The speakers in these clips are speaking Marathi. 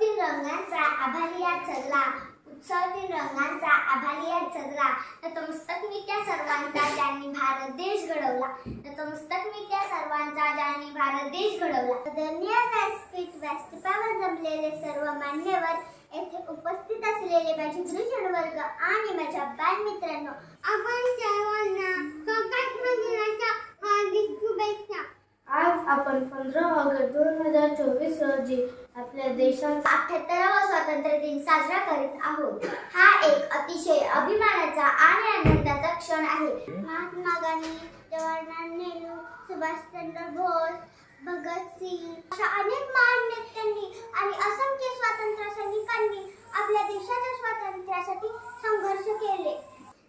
उत्सवतील रंगांचा आभालियात सजला, उत्सवतील रंगांचा आभालियात सजला, नतमस्तक मी त्या सर्वांचा ज्यांनी भारत देश घडवला, नतमस्तक मी त्या सर्वांचा ज्यांनी भारत देश घडवला। आदरणीय व्यासपीठावर जमलेले सर्व मान्यवर, येथे उपस्थित असलेले माझे गुरुजन वर्ग आणि माझ्या बालमित्रांनो, आपण सर्वांना स्वातंत्र्य दिनाच्या हार्दिक शुभेच्छा। आज आपण 15 ऑगस्ट 2024 रोजी आपल्या देशाचा 78वा स्वातंत्र्य दिन साजरा करीत आहोत। हा एक अतिशय अभिमानाचा आणि आनंदाचा क्षण आहे। महात्मा गांधी, जवाहरलाल नेहरू, सुभाषचंद्र बोस, भगत सिंग अशा अनेक महान नेत्यांनी आणि असंख्य स्वातंत्र्य सैनिकांनी आपल्या देशाच्या स्वातंत्र्यासाठी संघर्ष केले।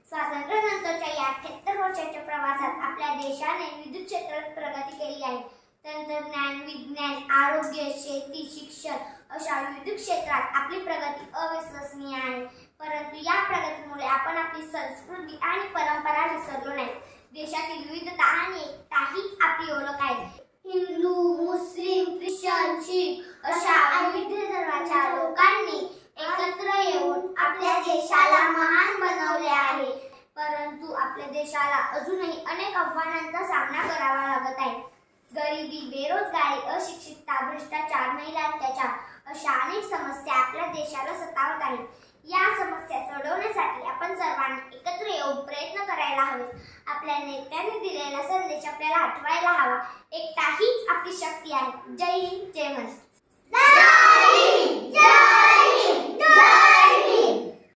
स्वातंत्र्यानंतरच्या या 78 वर्षाच्या प्रवासात आपल्या देशाने विविध क्षेत्रात प्रगती केली आहे। तंत्रज्ञान, विज्ञान, आरोग्य, शेती, शिक्षण अशा विविध क्षेत्रात आपली प्रगती अविश्वसनीय आहे। परंतु या प्रगतीमुळे आपण आपली संस्कृती आणि परंपरा विसरलो नाही। देशातील विविधता आणि एकता हीच आपली ओळख आहे। हिंदू, मुस्लिम, ख्रिश्चन, शीख अशा विविध धर्माच्या लोकांनी एकत्र येऊन आपल्या देशाला महान बनवले आहे। परंतु आपल्या देशाला अजूनही अनेक आव्हानांचा सामना करावा लागत आहे। गरिबी, बेरोजगारी, अशिक्षितता, भ्रष्टाचार, महिला अत्याचार अशा अनेक समस्या आपल्या देशाला सतावत आहेत। या समस्या सोडवण्यासाठी आपण सर्वांनी एकत्र येऊन प्रयत्न करायला हवे। आपल्या नेत्यांनी दिलेला संदेश आपल्याला आठवायला हवा। एकता हीच आपली शक्ती आहे। जय हिंद, जय महाराष्ट्र।